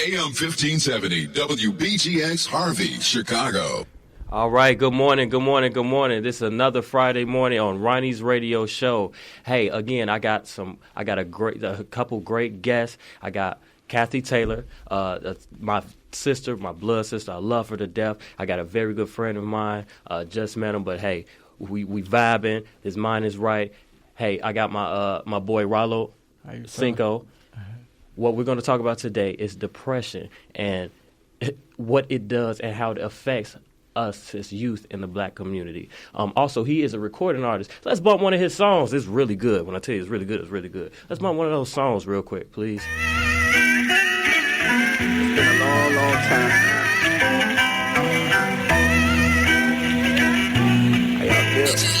AM 1570, WBGX Harvey, Chicago. All right, good morning. This is another Friday morning on RonnieG's radio show. Hey, again, I got a couple great guests. I got Cathy Taylor, my sister, my blood sister. I love her to death. I got a very good friend of mine. Just met him, but hey, we vibing. His mind is right. Hey, I got my boy Ralo, Cinco. What we're going to talk about today is depression and what it does and how it affects us as youth in the black community. Also, he is a recording artist. Let's bump one of his songs. It's really good. When I tell you it's really good, it's really good. Let's bump one of those songs real quick, please. It's been a long, long time. How y'all feel?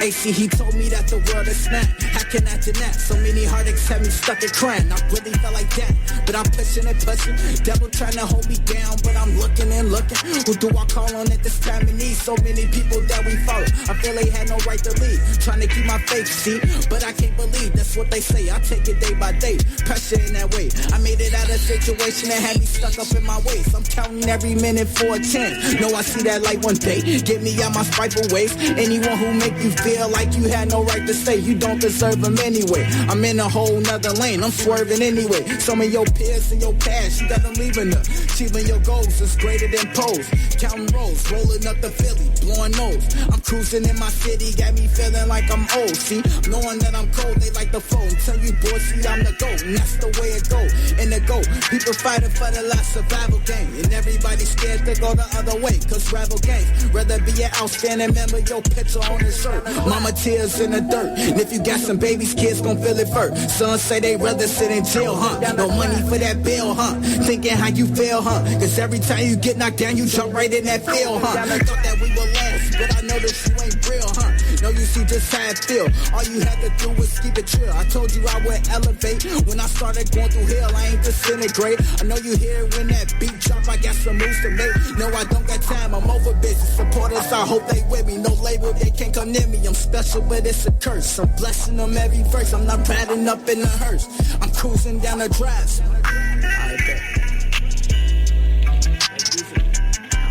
AC, he told me that the world is snap. How can I deny? So many heartaches have me stuck in crying. I really felt like that, but I'm pushing and pushing. Devil trying to hold me down, but I'm looking and looking. Who do I call on at this time of need? So many people that we follow. I feel they had no right to lead. Trying to keep my faith, see, but I can't believe that's what they say. I take it day by day, pressure in that way. I made it out of a situation that had me stuck up in my ways. I'm counting every minute for a chance. Know I see that light one day. Get me out my spiteful ways. Anyone who make you feel like you had no right to say, you don't deserve them anyway. I'm in a whole nother lane, I'm swerving anyway. Some of your peers in your past, you got them leaving up. Achieving your goals is greater than pose. Counting rolls, rolling up the Philly, blowing nose. I'm cruising in my city, got me feeling like I'm old. See, knowing that I'm cold, they like the phone. Tell you boys, see, I'm the GOAT, and that's the way it go. In the GOAT, people fighting for the last survival game. And everybody scared to go the other way, cause rival gangs rather be an outstanding member, your picture on the shirt. Mama tears in the dirt. And if you got some babies, kids gon' feel it first. Sons say they rather sit in jail, huh? No money for that bill, huh? Thinking how you feel, huh? Cause every time you get knocked down, you jump right in that field, huh? I thought that we were last, but I know that you ain't real, huh? No, you see just how it feel. All you had to do was keep it chill. I told you I would elevate. When I started going through hell, I ain't disintegrate. I know you hear when that beat drop, I got some moves to make. No, I don't got time, I'm over busy. Supporters, I hope they with me. No label, they can't come near me. I'm special, but it's a curse. I'm blessing them every verse. I'm not riding up in a hearse. I'm cruising down the drive.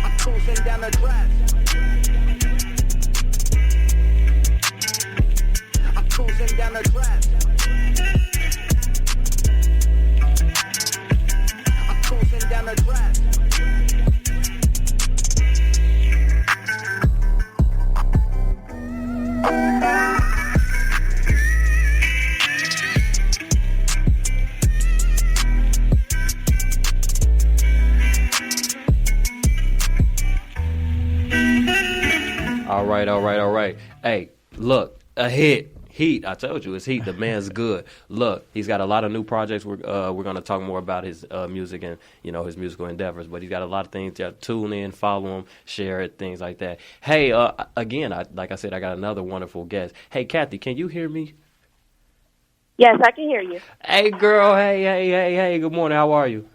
I'm cruising down the drive. I'm cruising down the drive. I'm cruising down the drive. All right. Hey, look, a hit. Heat, I told you, it's heat. The man's good. Look, he's got a lot of new projects. We're going to talk more about his music and, his musical endeavors. But he's got a lot of things. To tune in, follow him, share it, things like that. Hey, again, like I said, I got another wonderful guest. Hey, Cathy, can you hear me? Yes, I can hear you. Hey, girl. Hey. Good morning. How are you?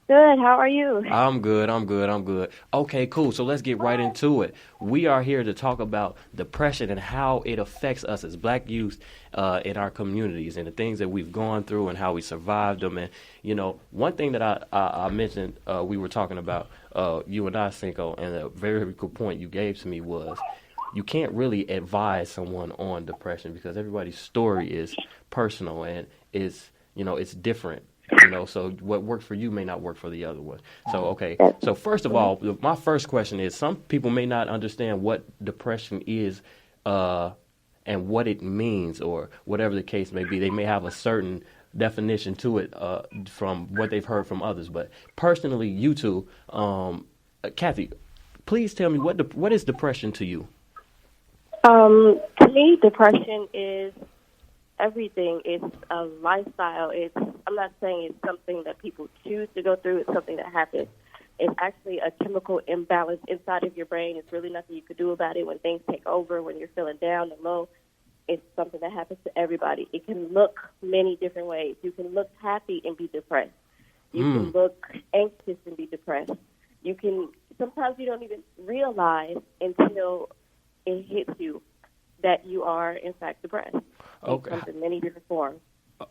Good. How are you? I'm good. Okay, cool. So let's get right into it. We are here to talk about depression and how it affects us as black youth in our communities and the things that we've gone through and how we survived them. And, one thing that I mentioned we were talking about, you and I, Cinco, and a very good point you gave to me was you can't really advise someone on depression because everybody's story is personal and it's different. So what worked for you may not work for the other one. So, okay. So first of all, my first question is some people may not understand what depression is and what it means or whatever the case may be. They may have a certain definition to it from what they've heard from others. But personally, you two, Cathy, please tell me what is depression to you? To me, depression is everything. It's a lifestyle. I'm not saying it's something that people choose to go through. It's something that happens. It's actually a chemical imbalance inside of your brain. It's really nothing you can do about it when things take over, when you're feeling down and low. It's something that happens to everybody. It can look many different ways. You can look happy and be depressed. You can look anxious and be depressed. Sometimes you don't even realize until it hits you that you are, in fact, depressed. Okay. It comes in many different forms.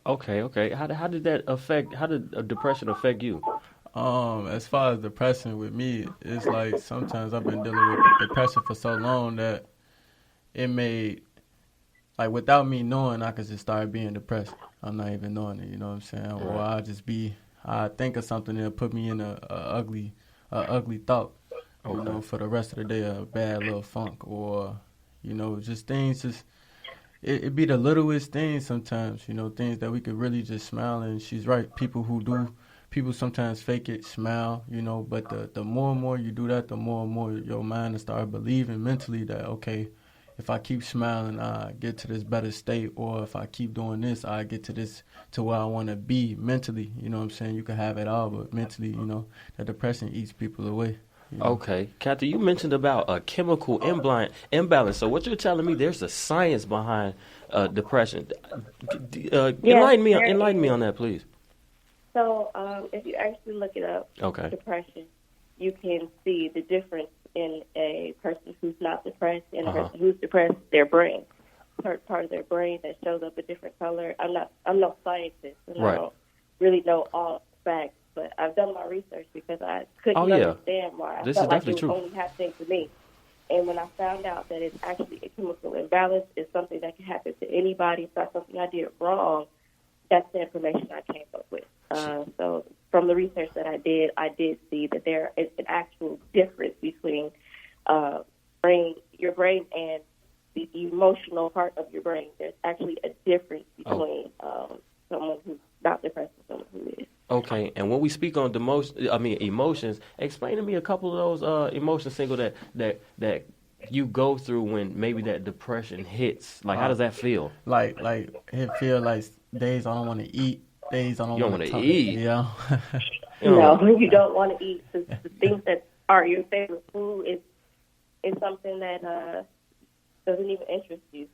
Okay. How did that affect? How did depression affect you? As far as depression with me, it's like sometimes I've been dealing with depression for so long that it made, like, without me knowing, I could just start being depressed. I'm not even knowing it, you know what I'm saying? Right. Or I think of something that'll put me in a ugly thought, you know, for the rest of the day, a bad little funk, or, you know, just things it be the littlest things sometimes, you know, things that we could really just smile. And she's right, people sometimes fake it, smile, you know, but the more and more you do that, the more and more your mind will start believing mentally that, okay, if I keep smiling, I get to this better state, or if I keep doing this, I get to where I want to be mentally. You know what I'm saying? You can have it all, but mentally, you know, the depression eats people away. You know? Okay, Cathy, you mentioned about a chemical imbalance. So what you're telling me, there's a science behind depression. Enlighten me on that, please. So if you actually look it up, depression, you can see the difference in a person who's not depressed and a person who's depressed. Their brain, part of their brain that shows up a different color. I'm no scientist, and I don't really know all facts, but I've done my research because I couldn't understand why. I felt like it was only happening to me. And when I found out that it's actually a chemical imbalance, it's something that can happen to anybody. It's not something I did wrong. That's the information I came up with. So from the research that I did see that there is an actual difference between your brain and the emotional part of your brain. There's actually a difference between someone who's not depressed and someone who is. Okay, and when we speak on emotions, explain to me a couple of those emotions, Cinco, that you go through when maybe that depression hits. Like, how does that feel? Like it feel like days I don't want to eat, days I don't want to eat. Yeah. No, you don't want to eat. The things that are your favorite food is something that doesn't even interest you.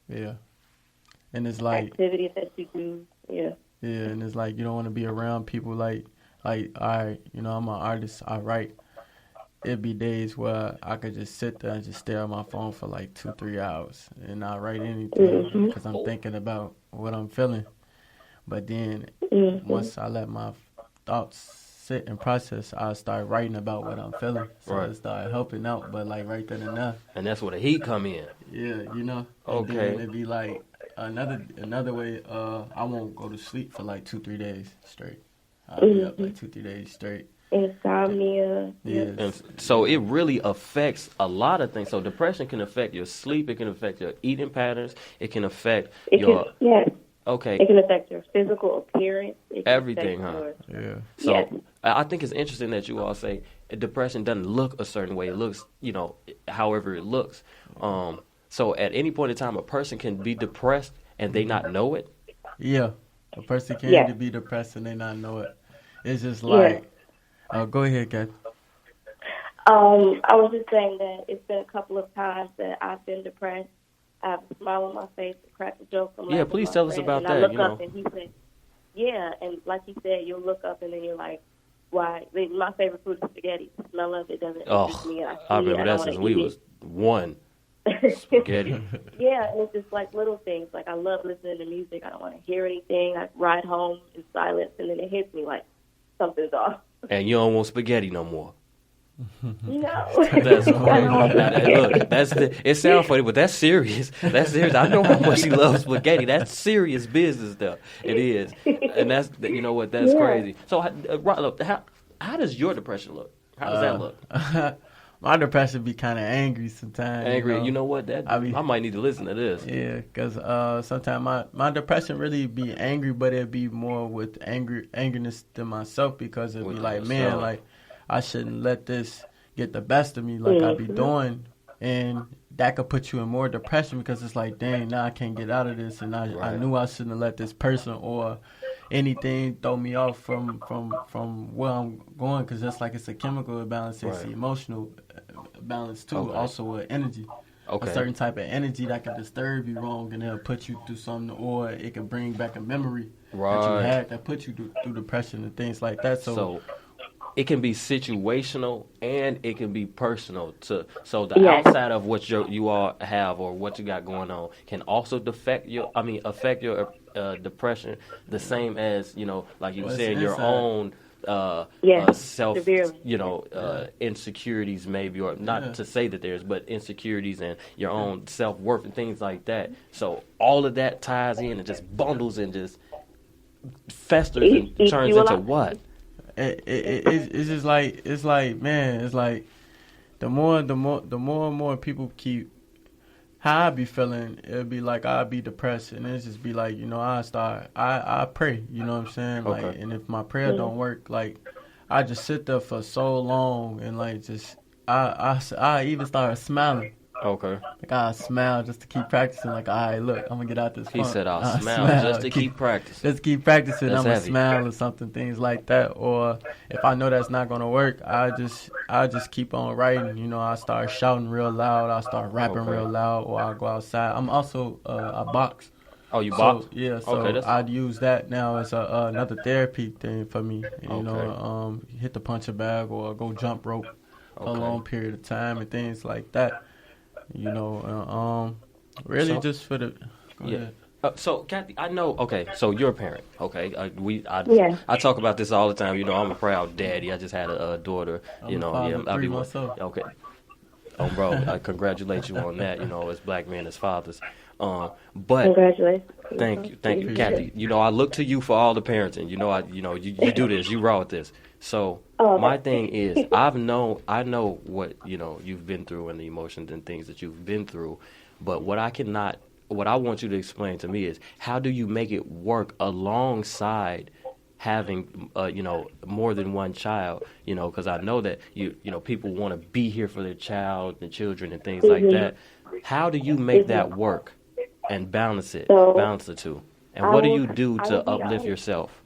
Yeah. And it's like activities that you do. Yeah. Yeah, and it's like you don't want to be around people like I'm an artist, I write. It'd be days where I could just sit there and just stare at my phone for like 2-3 hours and not write anything because I'm thinking about what I'm feeling. But then once I let my thoughts sit and process, I start writing about what I'm feeling. So it started helping out, but like right then and there. And that's where the heat come in. Yeah, you know. Okay. And then it'd be like another way, I won't go to sleep for like 2-3 days straight. I'll be up like 2-3 days straight. Insomnia. Yeah. And so it really affects a lot of things. So depression can affect your sleep. It can affect your eating patterns. It can affect Okay. It can affect your physical appearance. Everything, huh? Yeah. So I think it's interesting that you all say depression doesn't look a certain way. It looks, however it looks. So at any point in time, a person can be depressed and they not know it? Yeah. A person can be depressed and they not know it. It's just like, go ahead, Cathy. I was just saying that it's been a couple of times that I've been depressed. I have a smile on my face, crack a joke. Please tell us about that. I look up and he said, and like he said, you'll look up and then you're like, why? My favorite food is spaghetti. The smell of it doesn't interest me. I remember that since we was one. Spaghetti. And it's just like little things. Like I love listening to music. I don't want to hear anything. I ride home in silence, and then it hits me like something's off. And you don't want spaghetti no more. No. That's look, it sounds funny, but that's serious. That's serious. I know how much he loves spaghetti. That's serious business, though. It is, and that's that's crazy. So, how does your depression look? How does that look? My depression be kind of angry sometimes. Angry. You know what? I might need to listen to this. Yeah, because sometimes my depression really be angry, but it be more with angerness to myself because it be like, man, like I shouldn't let this get the best of me like I be doing. And that could put you in more depression because it's like, dang, now I can't get out of this. And I knew I shouldn't have let this person or anything throw me off from where I'm going because just like it's a chemical imbalance, it's an emotional balance too, also with energy. A certain type of energy that can disturb you wrong and it'll put you through something, or it can bring back a memory that you had that put you through depression and things like that. So it can be situational and it can be personal. So the Yes. outside of what you all have or what you got going on can also affect your depression the same as like you Well, it's said your inside. own Yes, self severely. insecurities maybe, or not to say that there's, but insecurities and your own self-worth and things like that. So all of that ties in and just bundles and just festers and Eat turns you into alive. what? It's just like it's like the more and more people keep how I be feeling, it'll be like I'll be depressed, and it just be like I pray, you know what I'm saying, like, Okay. and if my prayer don't work, like I just sit there for so long and like just I even start smiling. Okay. Like I smile just to keep practicing. Like, all right, look, I'm gonna get out this He funk. said, "I'll smile just to keep practicing." Just keep practicing. That's I'm gonna heavy. smile or something, things like that. Or if I know that's not gonna work, I just keep on writing. You know, I start shouting real loud. I start rapping Okay. real loud, or I go outside. I'm also I box. Oh, you So box? yeah, so Okay, that's I'd use that now as another therapy thing for me. You Okay. know, hit the punching bag or go jump rope a Okay. long period of time and things like that. You know, really So- just for the. Go Yeah. ahead. So, Cathy, I know. Okay, so you're a parent. Okay, Yeah. I talk about this all the time. You know, I'm a proud daddy. I just had a daughter. I'm a father of three myself. Okay. Oh, bro, I congratulate you on that. You know, as black men, as fathers. But Congratulations. thank you, Appreciate Cathy. You know, I look to you for all the parenting. You know, you do this. You raw with this. So Oh, my okay. thing is, I know what you've been through and the emotions and things that you've been through. But what I want you to explain to me is, how do you make it work alongside having more than one child? Because I know that people want to be here for their child and children and things like that. How do you make that work and balance the two? And what do you do I to will be uplift honest. yourself?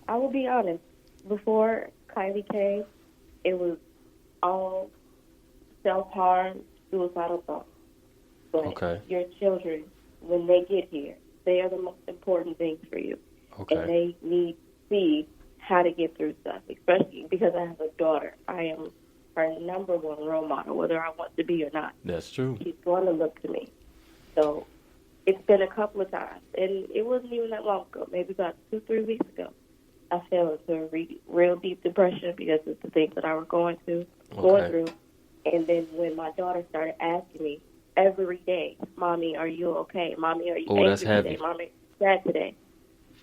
I will be honest. Before Kylie came, it was all self-harm, suicidal thoughts. But Okay. your children, when they get here, they are the most important things for you. Okay. And they need to see how to get through stuff, especially because I have a daughter. I am her number one role model, whether I want to be or not. That's true. She's going to look to me. So it's been a couple of times, and it wasn't even that long ago, maybe about 2-3 weeks ago. I fell into a real deep depression because of the things that I was going through. And then when my daughter started asking me every day, "Mommy, are you okay? Mommy, are you Oh, angry that's heavy. today? Mommy, sad today?"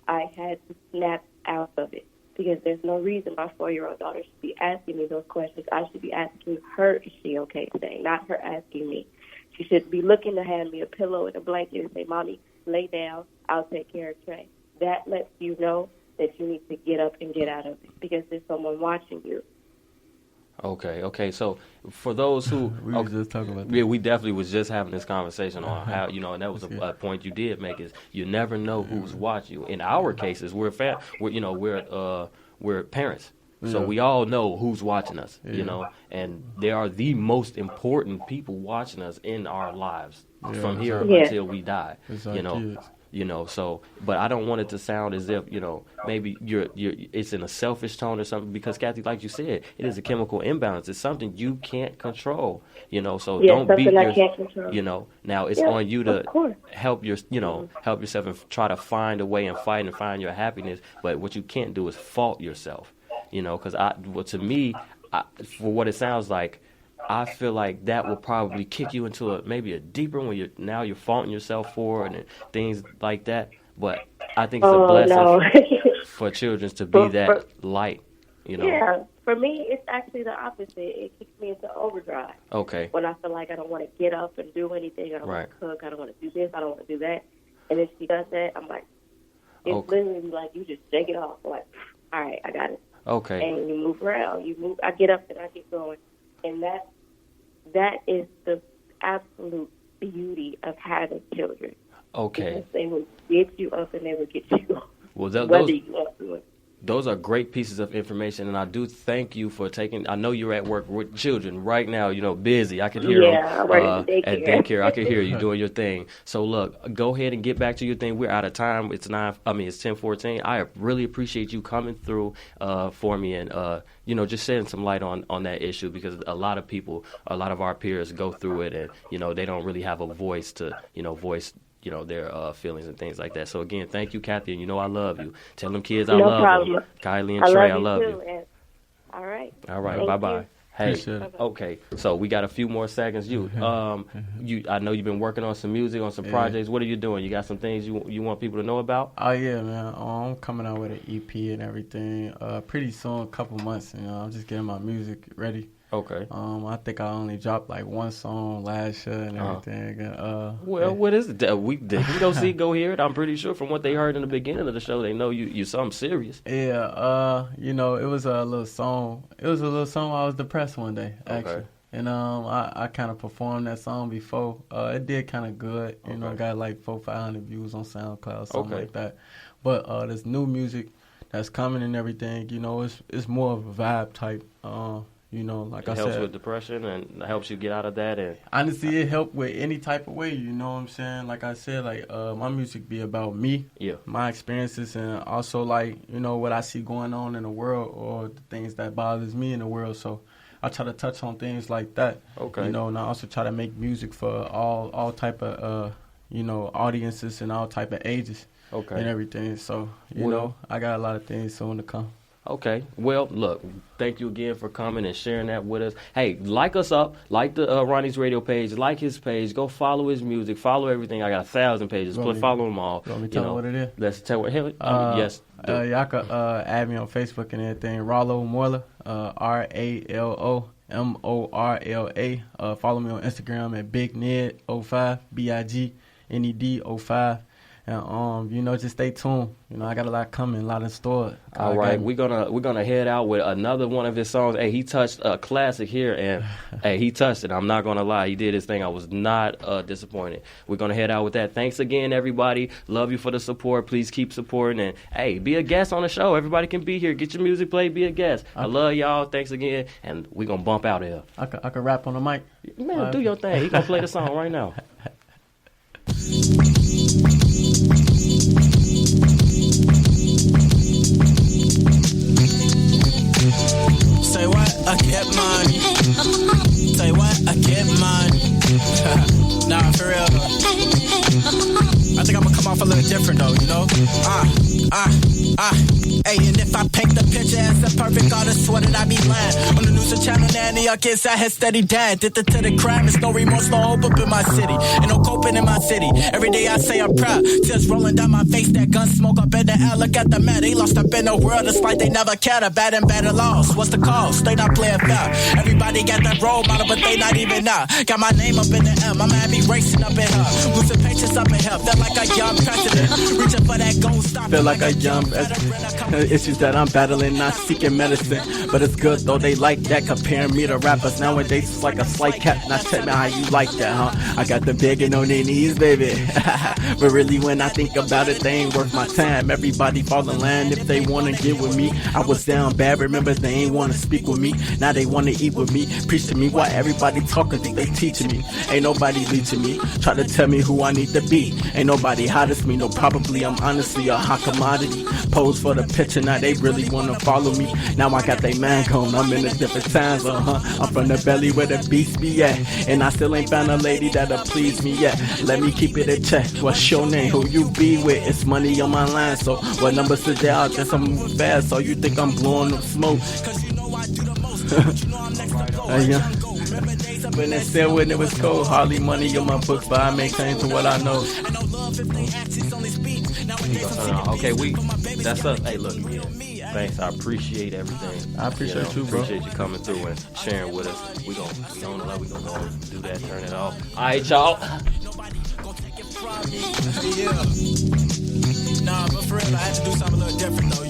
I had to snap out of it because there's no reason my 4-year-old daughter should be asking me those questions. I should be asking her, "Is she okay today?" Not her asking me. She should be looking to hand me a pillow and a blanket and say, "Mommy, lay down. I'll take care of Trey." That lets you know that you need to get up and get out of it because there's someone watching you. Okay. So for those who We was just talking about that. yeah, we definitely was just having this conversation on how and that was a point you did make, is you never know who's watching you. In our cases, we're parents, so Yeah. we all know who's watching us. Yeah. And they are the most important people watching us in our lives from here Yeah. until we die. It's our kids. So, but I don't want it to sound as if, maybe it's in a selfish tone or something, because Cathy, like you said, it is a chemical imbalance. It's something you can't control, so Yeah, don't beat something I can't control. now it's Yeah, on you to of course. help help yourself and try to find a way and fight and find your happiness. But what you can't do is fault yourself, because to me, for what it sounds like, I feel like that will probably kick you into maybe a deeper when you're faulting yourself for it and things like that. But I think it's a blessing for children to be that light, Yeah, for me, it's actually the opposite. It kicks me into overdrive. Okay. When I feel like I don't want to get up and do anything, I don't want to cook, I don't want to do this, I don't want to do that. And if she does that, I'm like, it's literally like you just shake it off. Like, all right, I got it. Okay. And you move around. I get up and I get going. And that is the absolute beauty of having children. Okay. Because they will get you up and they will get you Well, whether you want to. Those are great pieces of information, and I do thank you for taking. I know you're at work with children right now. Busy. I can hear I'm working at daycare. I can hear you doing your thing. So look, go ahead and get back to your thing. We're out of time. It's 10:14. I really appreciate you coming through for me and just shedding some light on that issue, because a lot of people, a lot of our peers go through it, and they don't really have a voice to voice their feelings and things like that. So again, thank you, Cathy, and I love you. Tell them kids I No love problem. them. Kylie and Trey, I love you. you. And, all right. All right, bye. Hey, Appreciate it. okay, so we got a few more seconds. I know you've been working on some music, on some projects. What are you doing? You got some things you want people to know about? Oh yeah, man. I'm coming out with an EP and everything. Pretty soon, a couple months. I'm just getting my music ready. Okay. I think I only dropped like one song last year and everything. What is it? They can go hear it. I'm pretty sure from what they heard in the beginning of the show, they know you something serious. Yeah. It was a little song. It was a little song while I was depressed one day, actually. Okay. And I kind of performed that song before. It did kind of good. I got like 400-500 views on SoundCloud, something like that. But this new music that's coming and everything, it's more of a vibe type. Like I said, it helps with depression and helps you get out of that. And honestly, it helped with any type of way. You know what I'm saying? Like I said, my music be about me, my experiences, and also what I see going on in the world or the things that bothers me in the world. So I try to touch on things like that. Okay. And I also try to make music for all type of audiences and all type of ages. Okay. And everything. So I got a lot of things soon to come. Okay. Well, look, thank you again for coming and sharing that with us. Hey, like us up, like the RonnieG's radio page, like his page, go follow his music, follow everything. I got 1,000 pages. Follow them all. You want me to tell them what it is? Let's tell what. Yes. Y'all can add me on Facebook and everything. Ralo Morla, RALO MORLA. Follow me on Instagram at BigNed05, BIGNED05. And just stay tuned. I got a lot coming, a lot in store. All right, we're gonna head out with another one of his songs. Hey, he touched a classic here, and hey, he touched it. I'm not gonna lie, he did his thing. I was not disappointed. We're gonna head out with that. Thanks again, everybody. Love you for the support. Please keep supporting, and hey, be a guest on the show. Everybody can be here. Get your music played. Be a guest. I love y'all. Thanks again, and we're gonna bump out here. I can rap on the mic. Man, do your thing. He gonna play the song right now. Say what? I get money. Say what? I get money. Nah, for real. I think I'm gonna come off a little different though, Hey, and if I paint the picture as a perfect artist, what did I be lying? On the news and channel, nanny, I guess I had steady dad. Addicted to the crime, there's no remorse, no hope up in my city. Ain't no coping in my city. Every day I say I'm proud. Tears rolling down my face, that gun smoke up in the air. Look at the man, they lost up in the world. It's like they never cared about and better lost. What's the cause? They not playing fair. Everybody got that role model, but they not even now. Got my name up in the air, my man be racing up in her. Losing patience up in here, feel like a young president. Reaching for that gold star. Feel like a young president. Issues that I'm battling, not seeking medicine. But it's good though, they like that. Comparing me to rappers nowadays, it's like a slight cap. Now tell me how you like that, huh? I got the begging on their knees, baby. But really when I think about it, they ain't worth my time. Everybody fall in line if they wanna get with me. I was down bad, remember they ain't wanna speak with me. Now they wanna eat with me. Preach to me why everybody talking, think they teaching me. Ain't nobody leeching me. Try to tell me who I need to be. Ain't nobody hot as me, no probably I'm honestly a hot commodity. Pose for the picture, now they really wanna follow me. Now I got they man gone, I'm in a different time zone, I'm from the belly where the beast be at. And I still ain't found a lady that'll please me yet. Let me keep it in check. What's your name? Who you be with? It's money on my line, so what numbers is there out there? I'm moving fast, so you think I'm blowing up smoke. Cause you know I do the most. You know I'm next to go. When it said when it was cold, hardly money in my books, but I maintain to what I know. Okay, that's us. Hey, look, thanks. I appreciate everything. I appreciate you, bro. Appreciate you coming through and sharing with us. We gonna go and do that, turn it off. All right, y'all. Nah, but for real, I had to do something a little different though,